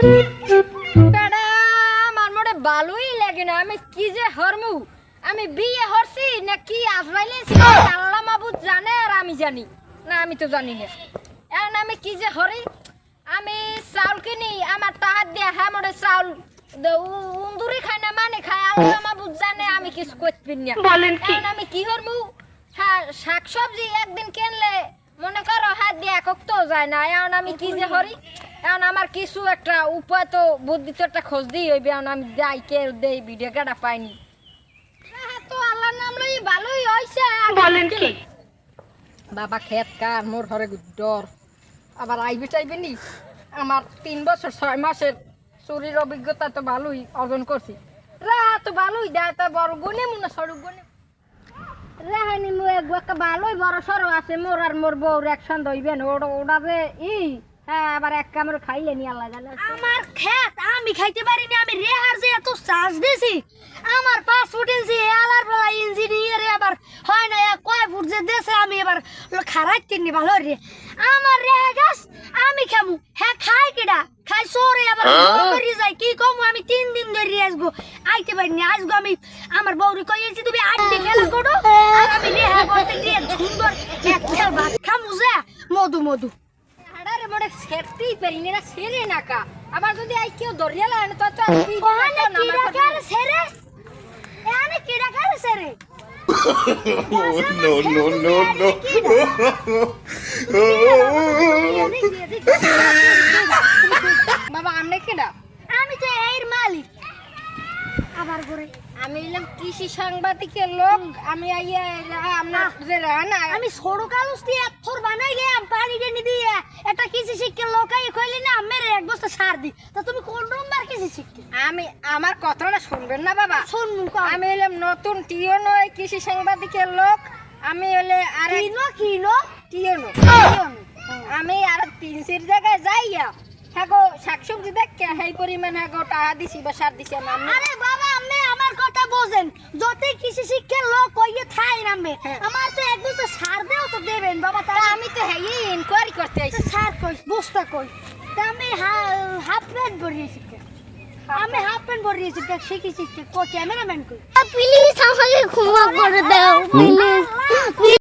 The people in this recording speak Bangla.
বেড়া আমার মোটে ভালোই লাগে না। আমি কি যে হরমু, আমি বিয়ে হরছি না কি আজরাইলে আল্লাহ মাবুদ জানে আর আমি জানি না, আমি তো জানি না। এখন আমি কি যে হরি, আমি চাউল কিনি আমার টাহাত দিয়া, হ্যাঁ মোটে চাউল উন্দুরি খায় না মানে খায়, আল্লাহ মাবুদ জানে, আমি কিছু করতে না। এখন আমি কি হরমু, হ্যাঁ শাক সবজি একদিন কিনলে মনে করো হাত দিয়ে একক তো যায় না। এখন আমি কি যে হরি, এখন আমার কিছু একটা উপায় তো বুদ্ধি তো একটা খোঁজ দিই হইবে। এখন আমি যাই কে দেই ভিডিও কাটা পাইনি, তো আল্লাহর নাম লই ভালোই হইছে। বলেন কি বাবা খেত কার মোর ঘরে ডর আবার আইবে চাইবে নি। আমার 3 বছর 6 মাসের চুরির অভিজ্ঞতা তো ভালোই অর্জন করছি। রা তো ভালোই দেয়, তো বড় গুনে মুনা সরু গুনে রেহানি মু একটা ভালোই বড় সরো আছে। মোর আর মোর বউর একসঙ্গে হইবেন ওটা যে হ্যাঁ আবার এক কামড় খাইলে নি আল্লাহ জানে। আমার খেত আমি খাইতে পারিনি, আমি রেহার যে এত চার্জ দিছি, আমার পাসপোর্ট ইঞ্জি এলার বলা ইঞ্জিনিয়ারে আবার হয় না, কয় ফুট যে দেশে আমি এবার খারাইতে নি ভালো রে। আমার রেহা গাছ আমি খামু, হ্যাঁ খাই কেডা খাই সরে আবার করে যাই কি কম। আমি 3 দিন ধরে আসবো আইতে পারিনি। আসবো আমি আমার বউরি কইছি তুমি আইতে খেলা করো, আর আমি রেহা করতে গিয়ে সুন্দর এক খেল ভাত খামু যে মধু মধু। আরে মোরে সেফটি পেরিনি না সেরে নাকা। আবার যদি আই কেউ দরিয়া লাগানো তো তো ওখানে কিরা কারে সেরে এখানে কিরা কারে সেরে বাবা আমনে কেডা? আমি তো এর মালিক। আবার করে আমি এলাম কৃষি সাংবাদিকের লোক। আমি আইয়া আপনার যে রানা আমি সরু কাগজ দিয়ে এক থর বানাইলাম পানি টেনে দিয়ে। এটা কৃষি শিক্ষার লোকাই কইলি না মেরে এক বস্তা সার দি। তা তুমি কোন নম্বর কৃষি শিক্ষা? আমি আমার কথাটা শুনবেন না বাবা? শুনমু। আমি এলাম নতুন টিও নয় কৃষি সাংবাদিকের লোক। আমি হলে আর কিনো টিও নয়। আমি আর 3 জায়গায় যাইয়া হ্যাঁ শাকসবজি দেখে সেই পরিমাণ হ্যাঁ টাকা দিছি বা সার দিছি আমি। আরে বাবা আপনি আমার কথা বোঝেন, যতই কৃষি শিক্ষার লোক কইয়ে থাই নামবে আমার তো এক বছর সার দেও তো দেবেন বাবা। তা আমি তো হ্যাঁ ইনকোয়ারি করতে আইছি। সার কই বস্তা কই? তা আমি হাফ প্যান্ট পরিয়েছি, আমি হাফ প্যান্ট পরিয়েছি শিখেছি। ক্যামেরাম্যান কই? প্লিজ আমাকে ক্ষমা করে দাও প্লিজ।